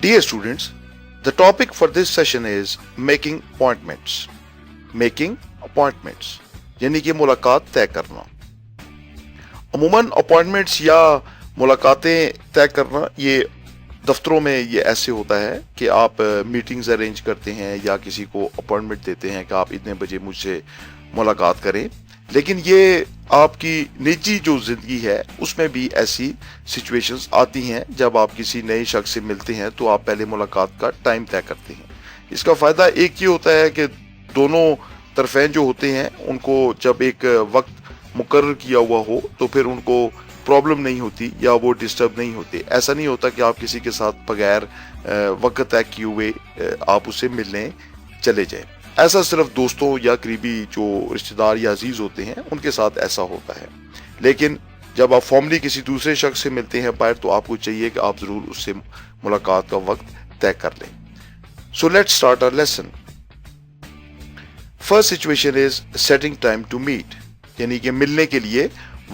Dear students, the topic for this session is making appointments. Making appointments यानी कि मुलाकात तय करना. अमूमन अपॉइंटमेंट्स या मुलाकातें तय करना ये दफ्तरों में ये ऐसे होता है कि आप मीटिंग्स अरेंज करते हैं या किसी को अपॉइंटमेंट देते हैं कि आप इतने बजे मुझसे मुलाकात करें. लेकिन ये आपकी निजी जो जिंदगी है उसमें भी ऐसी सिचुएशंस आती हैं जब आप किसी नए शख्स से मिलते हैं तो आप पहले मुलाकात का टाइम तय करते हैं. इसका फायदा एक ये होता है कि दोनों तरफें जो होते हैं उनको जब एक वक्त मुकर्रर किया हुआ हो तो फिर उनको प्रॉब्लम नहीं होती या वो डिस्टर्ब नहीं होते. ऐसा नहीं होता कि आप किसी के साथ बगैर वक्त तय किए हुए आप उससे मिलने चले जाएं. ऐसा सिर्फ दोस्तों या करीबी जो रिश्तेदार या अजीज होते हैं उनके साथ ऐसा होता है. लेकिन जब आप फॉर्मली किसी दूसरे शख्स से मिलते हैं बाहर तो आपको चाहिए कि आप जरूर उससे मुलाकात का वक्त तय कर लें. So let's start our lesson. First situation is setting time to meet यानी कि मिलने के लिए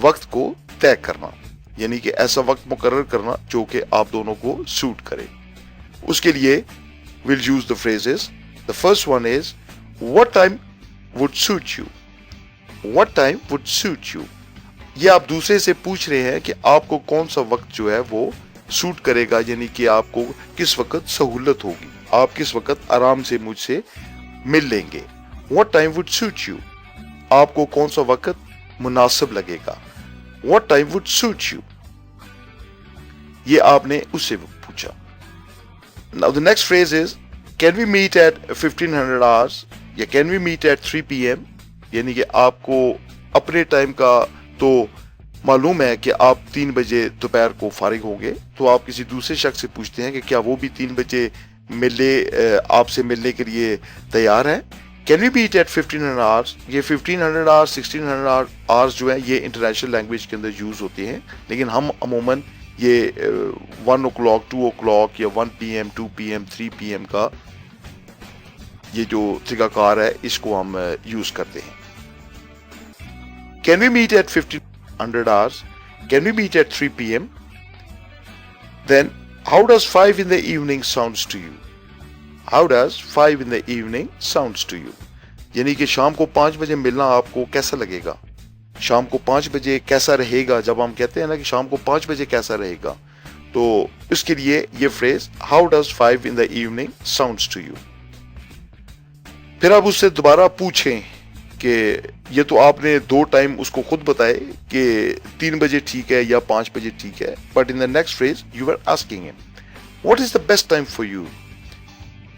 वक्त को तय करना यानी कि ऐसा वक्त मुकर्रर करना जो कि आप दोनों को सूट करे. उसके लिए will use the phrases. The first one is What time would suit you? What time would suit you? ये आप दूसरे से पूछ रहे हैं कि आपको कौन सा वक्त जो है वो सूट करेगा यानी कि आपको किस वक्त सहूलत होगी, आप किस वक्त आराम से मुझसे मिल लेंगे. What time would suit you? आपको कौन सा वक्त मुनासिब लगेगा. What time would suit you? ये आपने उससे पूछा. Now the next phrase is Can we meet at 1500 hours? या can we meet at 3 PM यानी कि आपको अपने टाइम का तो मालूम है कि आप 3 बजे दोपहर को फारिग होंगे तो आप किसी दूसरे शख्स से पूछते हैं कि क्या वो भी 3 बजे आपसे मिलने के लिए तैयार है. Can we meet at 1500 hours. ये 1500 आवर्स 1600 आवर्स जो है ये इंटरनेशनल लैंग्वेज के अंदर यूज होते हैं लेकिन हम अमूमन ये 1 o'clock 2 o'clock या 1 PM 2 PM 3 PM का ये जो तरीकाकार है इसको हम यूज करते हैं. Can we meet at 1500 hours. Can we meet at 3 PM. Then how does 5 in the evening sounds to you? How does 5 in the evening sounds to you? यानी कि शाम को 5 बजे मिलना आपको कैसा लगेगा, शाम को 5 बजे कैसा रहेगा. जब हम कहते हैं ना कि शाम को 5 बजे कैसा रहेगा तो इसके लिए ये phrase how does 5 in the evening sounds to you. फिर आप उससे दोबारा पूछें कि ये तो आपने 2 टाइम उसको खुद बताए कि 3 बजे ठीक है या 5 बजे ठीक है. But in the next phrase you are asking him what is the best time for you.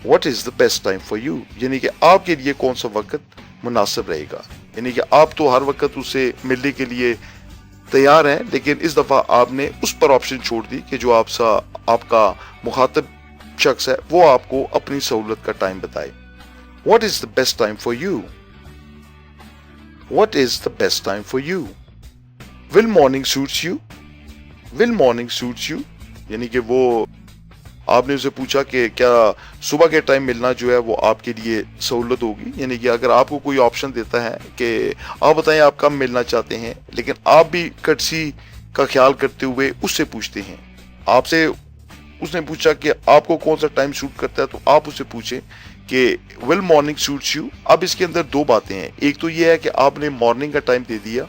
What is the best time for you यानी कि आपके लिए कौन सा वक्त मुनासिब रहेगा. यानी कि आप तो हर वक्त उससे मिलने के लिए तैयार हैं लेकिन इस दफा आपने उस पर ऑप्शन छोड़ दी कि जो आपका मुखातब शख्स है वो आपको अपनी सहूलत का टाइम बताए. What is the best time for you? What is the best time for you? Will morning suits you? Will morning suits you? यानी कि वो आपने उसे पूछा कि क्या सुबह के टाइम मिलना जो है वो आपके लिए सहूलत होगी. यानी कि अगर आपको कोई ऑप्शन देता है कि आप बताएं आप कब मिलना चाहते हैं लेकिन आप भी कर्टसी का ख्याल करते हुए उससे पूछते हैं. आपसे उसने पूछा कि आपको कौन सा टाइम सूट करता है तो आप उससे पूछें कि विल मॉर्निंग सूट्स यू. अब इसके अंदर 2 बातें हैं. एक तो ये है कि आपने मॉर्निंग का टाइम दे दिया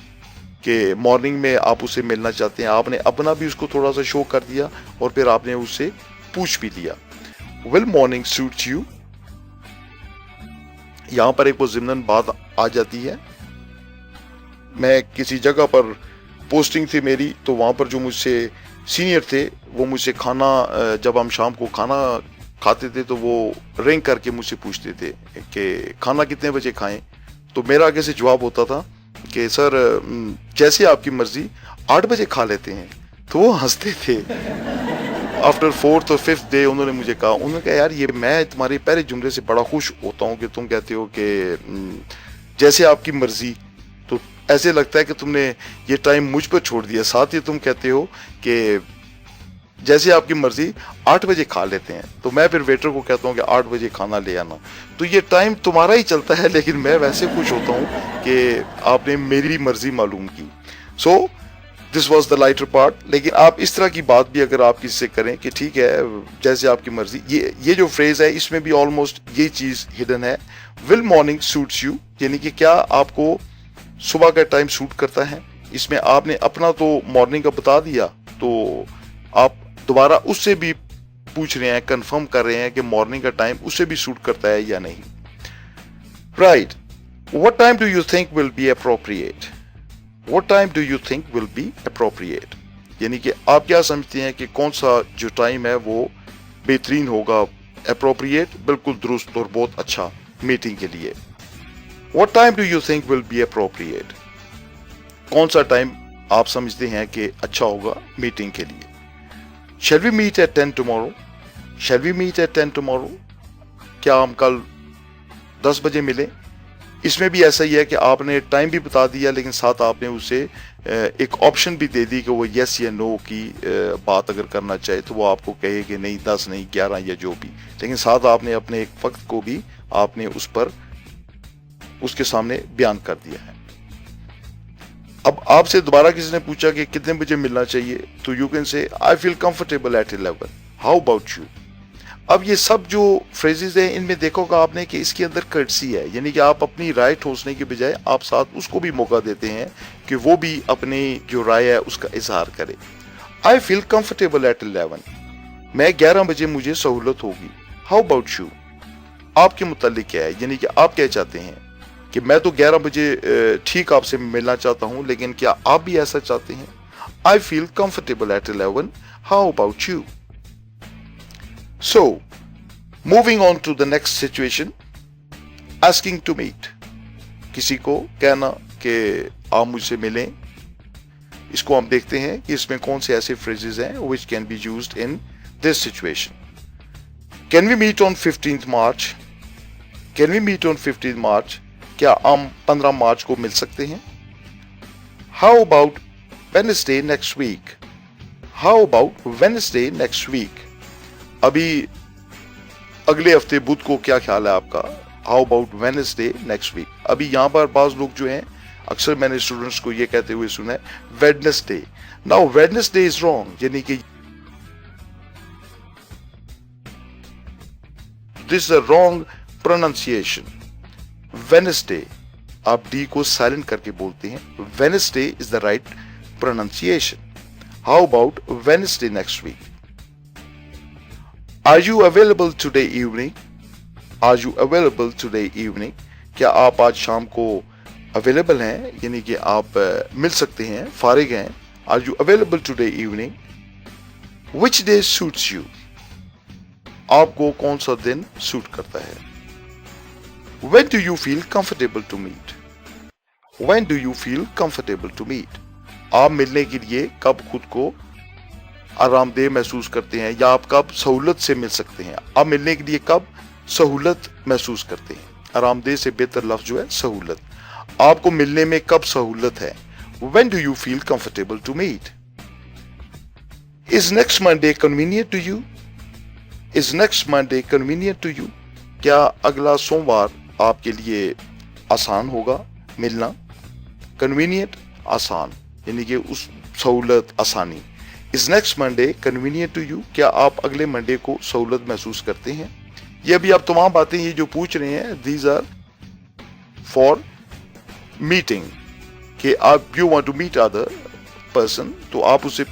कि मॉर्निंग में आप उससे मिलना चाहते हैं, आपने अपना भी उसको थोड़ा सा शो कर दिया और फिर आपने उससे पूछ भी लिया. Will morning suits you. यहां पर एक वो ज़िम्नन बात आ जाती है. मैं किसी जगह पर पोस्टिंग थी मेरी तो वहां पर जो मुझसे सीनियर थे वो मुझसे खाना जब हम शाम को खाना खाते थे तो वो रिंग करके मुझसे पूछते थे कि खाना कितने बजे खाएं. तो मेरा आगे से जवाब होता था कि सर जैसे आपकी मर्जी 8 बजे खा लेते हैं. तो वो हंसते थे. आफ्टर 4th और 5th डे उन्होंने कहा यार ये मैं तुम्हारे पहले जुमले से बड़ा खुश होता हूँ कि तुम कहते हो कि जैसे आपकी मर्जी. तो ऐसे लगता है कि तुमने ये टाइम मुझ पर छोड़ दिया. साथ ही तुम कहते हो कि जैसे आपकी मर्जी 8 बजे खा लेते हैं. तो मैं फिर वेटर को कहता हूँ कि 8 बजे खाना ले आना. तो ये टाइम तुम्हारा ही चलता है लेकिन मैं वैसे खुश होता हूँ कि आपने मेरी मर्जी मालूम की. So this was the lighter part. लेकिन आप इस तरह की बात भी अगर आप किसी से करें कि ठीक है जैसे आपकी मर्जी, ये जो फ्रेज है इसमें भी ऑलमोस्ट ये चीज हिडन है। विल मॉर्निंग सूट्स यू, यानी कि क्या आपको सुबह का टाइम सूट करता है। इसमें आपने अपना तो मॉर्निंग का बता दिया, तो आप दोबारा उससे भी पूछ रहे हैं, कंफर्म कर रहे हैं कि मॉर्निंग का टाइम उसे भी सूट करता है या नहीं। Right, what time do you think will be appropriate, what time do you think will be appropriate, यानी कि आप क्या समझते हैं कि कौन सा जो टाइम है वो बेहतरीन होगा, अप्रोप्रिएट बिल्कुल दुरुस्त और बहुत अच्छा मीटिंग के लिए। What time do you think will be appropriate, कौन सा टाइम आप समझते हैं कि अच्छा होगा मीटिंग के लिए। Shall we meet at 10 tomorrow? Shall we meet at 10 tomorrow? क्या हम कल 10 बजे मिलें? इसमें भी ऐसा ही है कि आपने टाइम भी बता दिया, लेकिन साथ आपने उसे एक ऑप्शन भी दे दी कि वो यस या नो की बात अगर करना चाहे तो वो आपको कहे कि नहीं 10 नहीं 11 या जो भी, लेकिन साथ आपने अपने एक वक्त को भी आपने उस पर उसके सामने बयान कर दिया है। अब आपसे दोबारा किसी ने पूछा कि कितने बजे मिलना चाहिए, तो you can say I feel comfortable at 11, how about you. अब ये सब जो फ्रेजेस हैं इनमें देखोगा आपने कि इसके अंदर कर्टसी है, यानी कि आप अपनी राय ठोसने के बजाय आप साथ उसको भी मौका देते हैं कि वो भी अपनी जो राय है उसका इजहार करे। आई फील कंफर्टेबल एट 11, मैं 11 बजे मुझे सहूलत होगी, हाउ अबाउट यू, आपके मुतालिक क्या है, यानी कि आप क्या चाहते हैं कि मैं तो 11 बजे ठीक आपसे मिलना चाहता हूं, लेकिन क्या आप भी ऐसा चाहते हैं। I feel comfortable at 11, how about you. So moving on to the next situation, asking to meet, किसी को कहना कि आप मुझसे मिलें। इसको हम देखते हैं कि इसमें कौन से ऐसे फ्रेजेस हैं which can be used in this situation. Can we meet on 15th March, can we meet on 15th March, क्या हम 15 मार्च को मिल सकते हैं। How about Wednesday next week, how about Wednesday next week, अभी अगले हफ्ते बुध को क्या ख्याल है आपका, how about Wednesday next week. अभी यहां पर बाज लोग जो हैं अक्सर मैंने स्टूडेंट्स को ये कहते हुए सुना है Wednesday, now Wednesday is wrong, यानी कि this is a wrong pronunciation. Wednesday आप डी को साइलेंट करके बोलते हैं, Wednesday is the right pronunciation. How about Wednesday next week. Are you available today evening, are you available today evening, क्या आप आज शाम को अवेलेबल हैं, यानी कि आप मिल सकते हैं, फारिग हैं। Are you available today evening. Which day suits you, आपको कौन सा दिन सूट करता है। When do you feel comfortable to meet? When do you feel comfortable to meet? आप मिलने के लिए कब खुद को आरामदेह महसूस करते हैं, या आप कब सहूलत से मिल सकते हैं। आप मिलने के लिए कब सहूलत महसूस करते हैं, आरामदेह से बेहतर लफ्ज जो है सहूलत। आपको मिलने में कब सहूलत है। When do you feel comfortable to meet? Is next Monday convenient to you? Is next Monday convenient to you? क्या अगला सोमवार आपके लिए आसान होगा मिलना। कन्वीनियंट आसान, यानी कि उस सहूलत आसानी। Is next Monday convenient to you, क्या आप अगले मंडे को सहूलत महसूस करते हैं। ये अभी आप तमाम बातें ये जो पूछ रहे हैं दीज आर फॉर मीटिंग, कि आप you want to meet other person, तो आप उसे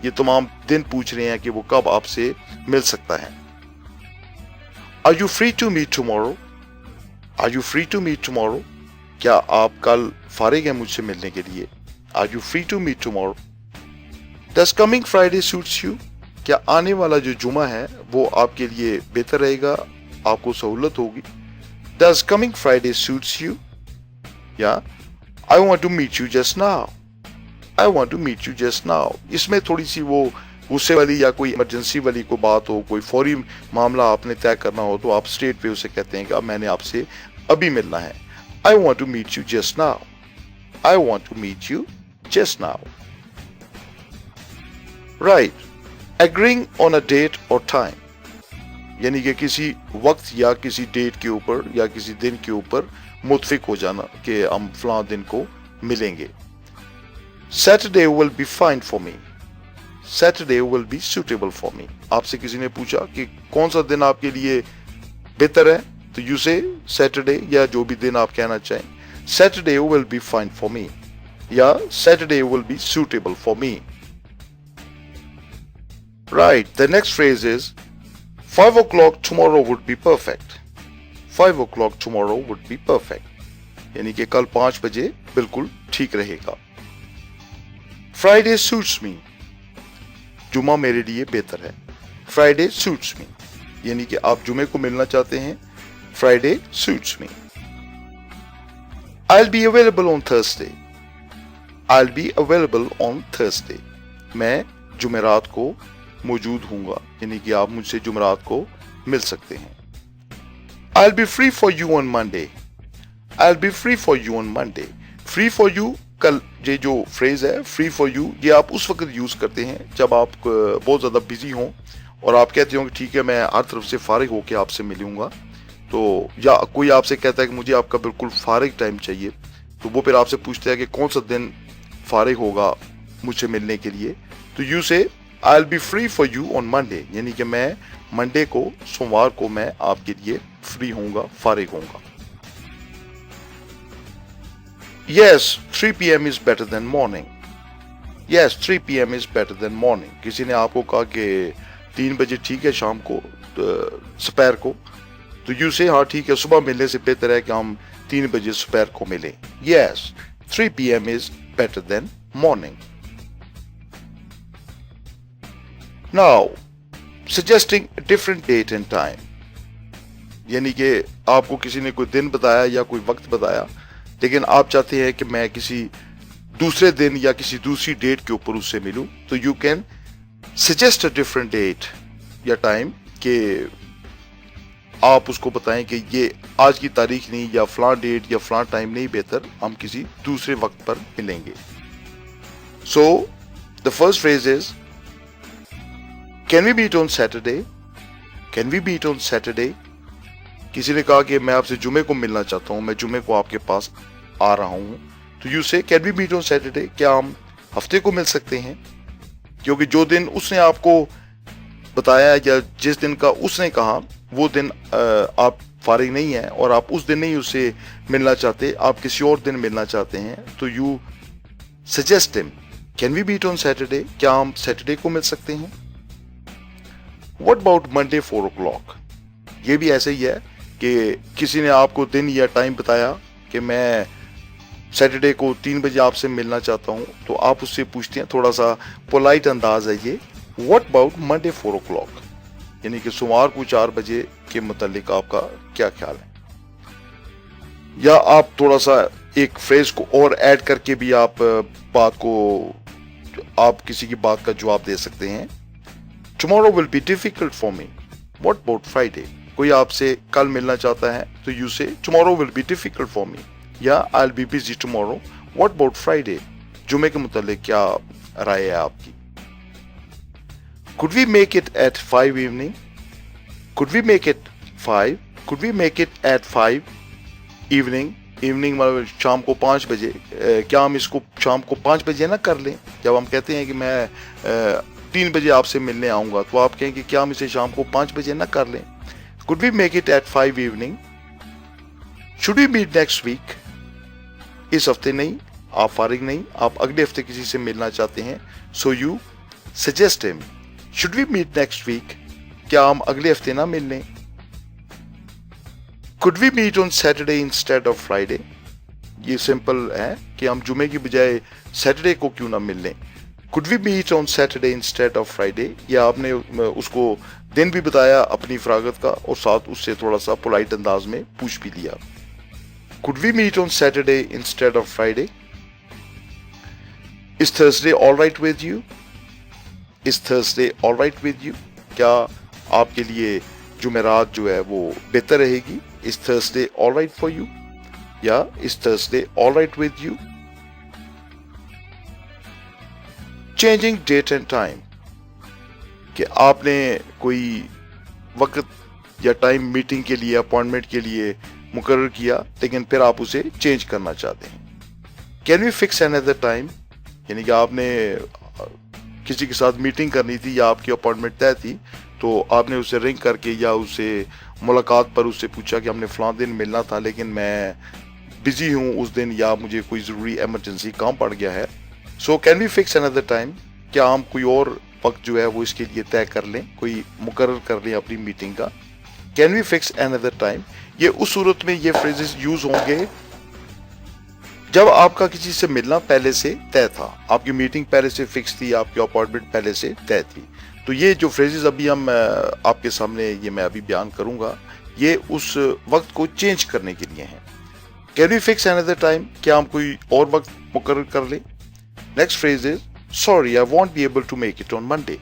ये तमाम दिन पूछ रहे हैं कि वो कब आपसे मिल सकता है। Are you free to meet tomorrow, are you free to meet tomorrow, क्या आप कल फारिग हैं मुझसे मिलने के लिए। Are you free to meet tomorrow. Does coming Friday suits you, क्या आने वाला जो जुमा है वो आपके लिए बेहतर रहेगा, आपको सहूलत होगी। Does coming Friday suits you, या I want to meet you just now, I want to meet you just now. इसमें थोड़ी सी वो गुस्से वाली या कोई इमरजेंसी वाली कोई बात हो, कोई फौरी मामला आपने तय करना हो, तो आप स्ट्रेट पे उसे कहते हैं कि अब मैंने आपसे अभी मिलना है। I want to meet you just now, I want to meet you just now. Right, agreeing on a date और टाइम, यानी कि किसी वक्त या किसी डेट के ऊपर या किसी दिन के ऊपर मुत्फिक हो जाना कि हम फलां दिन को मिलेंगे। Saturday will be fine for me. Saturday will be suitable for me. आपसे किसी ने पूछा कि कौन सा दिन आपके लिए बेहतर है, तो you say Saturday, या जो भी दिन आप कहना चाहें. Saturday will be fine for me, या Saturday will be suitable for me. Right, the next phrase is 5 o'clock tomorrow would be perfect. 5 o'clock tomorrow would be perfect. यानी कि कल 5 बजे बिल्कुल ठीक रहेगा. Friday suits me. जुमा मेरे लिए बेहतर है. Friday suits me. यानी कि आप जुमे को मिलना चाहते हैं. Friday suits me. I'll be available on Thursday. I'll be available on Thursday. मैं जुमेरात को मौजूद हूंगा, यानी कि आप मुझसे जुमेरात को मिल सकते हैं. I'll be free for you on Monday. I'll be free for you on Monday. Free for you, कल ये जो फ्रेज है free for you, ये आप उस वक्त यूज करते हैं जब आप बहुत ज्यादा बिजी हों और आप कहते हो कि ठीक है मैं हर तरफ से फारिग होके आपसे मिलूंगा. तो या कोई आपसे कहता है कि मुझे आपका बिल्कुल फारिग टाइम चाहिए, तो वो फिर आपसे पूछता है कि कौन सा दिन फारिग होगा मुझसे मिलने के लिए. तो यू से I'll be free for you on Monday, यानी कि मैं मंडे को, सोमवार को मैं आपके लिए फ्री होऊंगा, फारिग होऊंगा. Yes, 3 p.m. is better than morning. Yes, 3 p.m. is better than morning. किसी ने आपको कहा कि 3 बजे ठीक है शाम को, दोपहर को, तो यू से हाँ ठीक है सुबह मिलने से बेहतर है कि हम 3 बजे दोपहर को मिलें. Yes, 3 p.m. is better than morning. Now, suggesting a different date and time. यानी कि आपको किसी ने कोई दिन बताया या कोई वक्त बताया, लेकिन आप चाहते हैं कि मैं किसी दूसरे दिन या किसी दूसरी डेट के ऊपर उससे मिलूं, तो you can suggest a different date या टाइम, कि आप उसको बताएं कि ये आज की तारीख नहीं या फलां डेट या फलां टाइम नहीं, बेहतर हम किसी दूसरे वक्त पर मिलेंगे. So the first phrase is Can we meet on Saturday? Can we meet on Saturday? किसी ने कहा कि मैं आपसे जुमे को मिलना चाहता हूं, मैं जुमे को आपके पास आ रहा हूं, तो यू से Can we meet on Saturday? क्या हम हफ्ते को मिल सकते हैं? क्योंकि जो दिन उसने आपको बताया या जिस दिन का उसने कहा वो दिन आप फारिग नहीं है और आप उस दिन नहीं उससे मिलना चाहते, आप किसी और दिन मिलना चाहते हैं, तो you suggest him Can we meet on Saturday? क्या हम सैटरडे को मिल सकते हैं? What about Monday 4 o'clock? ये भी ऐसे ही है कि किसी ने आपको दिन या टाइम बताया कि मैं सैटरडे को 3 बजे आपसे मिलना चाहता हूँ, तो आप उससे पूछते हैं, थोड़ा सा पोलाइट अंदाज है ये, What about Monday 4 o'clock? यानी कि सोमवार को 4 बजे के मुतालिक आपका क्या ख्याल है? या आप थोड़ा सा एक फ्रेज को और ऐड करके भी आप बात को, आप किसी की बात का जवाब दे सकते हैं. Tomorrow will be difficult for me. What about Friday? कोई आपसे कल मिलना चाहता है, तो you say tomorrow will be difficult for me. या I'll be busy tomorrow. What about Friday? जुमे के मुतालिक क्या राय है आपकी? Could we make it at 5 evening? Could we make it 5? Could we make it at 5 evening? Evening मतलब शाम को 5 बजे. क्या हम इसको शाम को 5 बजे ना कर लें? जब हम कहते हैं कि मैं 3 बजे आपसे मिलने आऊंगा, तो आप कहें कि क्या हम इसे शाम को 5 बजे ना कर लें? Could we make it at 5 evening? Should we meet next week? इस हफ्ते नहीं, आप फारिग नहीं, आप अगले हफ्ते किसी से मिलना चाहते हैं, so you suggest him. Should we meet next week? क्या हम अगले हफ्ते ना मिल लें? Could we meet on Saturday instead of Friday? ये सिंपल है कि हम जुमे की बजाय सैटरडे को क्यों ना मिल लें. Could we meet on Saturday instead of Friday? या आपने उसको दिन भी बताया अपनी फरागत का और साथ उससे थोड़ा सा पोलाइट अंदाज में पूछ भी लिया. Could we meet on Saturday instead of Friday? Is Thursday all right with you? Is Thursday all right with you? क्या आपके लिए जुमेरात जो है वो बेहतर रहेगी? Is Thursday all right for you? या Is Thursday all right with you? Changing date and time. कि आपने कोई वक्त या टाइम मीटिंग के लिए, अपॉइंटमेंट के लिए मुकर्रर किया, लेकिन फिर आप उसे चेंज करना चाहते हैं. Can we fix another time? یعنی کہ آپ نے کسی کے ساتھ میٹنگ کرنی تھی یا آپ کی اپوائنٹمنٹ طے تھی تو آپ نے اسے رنگ کر کے یا اسے ملاقات پر اس سے پوچھا کہ ہم نے فلاں دن ملنا تھا لیکن میں بزی ہوں اس دن یا مجھے کوئی ضروری ایمرجنسی کام پڑ گیا ہے. So can we fix another time? کیا ہم کوئی اور وقت جو ہے وہ اس کے لیے طے کر لیں, کوئی مقرر کر لیں اپنی میٹنگ کا. Can we fix another time, یہ اس صورت میں یہ فریزز یوز ہوں گے جب آپ کا کسی سے ملنا پہلے سے طے تھا, آپ کی میٹنگ پہلے سے فکس تھی, آپ کی اپوائنٹمنٹ پہلے سے طے تھی. تو یہ جو فریزز ابھی ہم آپ کے سامنے یہ میں ابھی بیان کروں گا یہ اس وقت کو چینج کرنے کے لیے ہیں. Can we fix another time, کیا ہم کوئی اور وقت مقرر کر لیں. Next phrase is sorry I want be able to make it on Monday,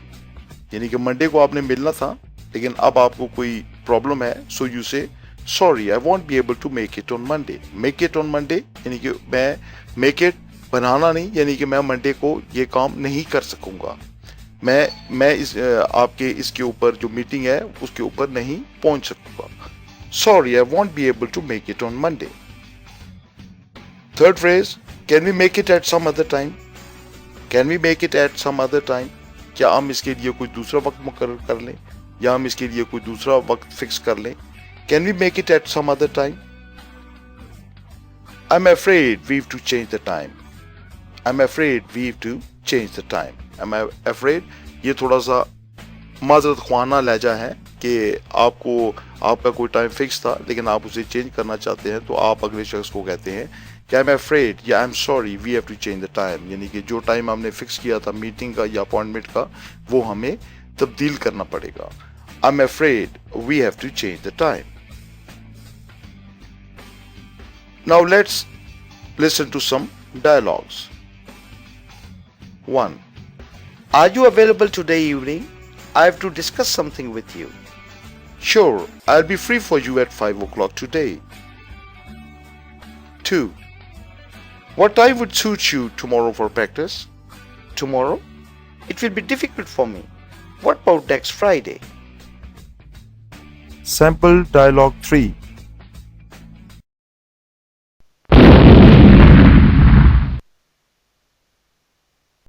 یعنی کہ منڈے کو آپ نے ملنا تھا لیکن اب آپ کو کوئی پرابلم ہے, so you say sorry I want be able to make it on Monday. Make it on Monday یعنی کہ میں میک اٹ بنانا نہیں, یعنی کہ میں منڈے کو یہ کام نہیں کر سکوں گا, میں آپ کے اس کے اوپر جو میٹنگ ہے اس کے اوپر نہیں پہنچ سکوں گا. Sorry I want be able to make it on Monday. Third phrase can we make it at some other time. Can we make it at some other time, کیا ہم اس کے لیے کوئی دوسرا وقت مقرر کر لیں یا ہم اس کے لیے کوئی دوسرا وقت فکس کر لیں. Can we make it at some other time. I'm afraid we have to change the time. I'm afraid we have to change the time. I'm afraid یہ تھوڑا سا معذرت خواہانہ لہجہ ہے کہ آپ کا کوئی ٹائم فکس تھا لیکن آپ اسے چینج کرنا چاہتے ہیں تو آپ اگلے شخص کو کہتے ہیں کہ I'm afraid یا I'm sorry we have to change the time, یعنی کہ جو ٹائم ہم نے فکس کیا تھا میٹنگ کا یا اپوائنٹمنٹ کا وہ ہمیں تبدیل کرنا پڑے گا. I'm afraid we have to change the time. Now let's listen to some dialogues. 1. Are you available today evening? I have to discuss something with you. Sure, I'll be free for you at 5 o'clock today. 2. What time would suit you tomorrow for practice? Tomorrow? It will be difficult for me. What about next Friday? Sample Dialogue 3.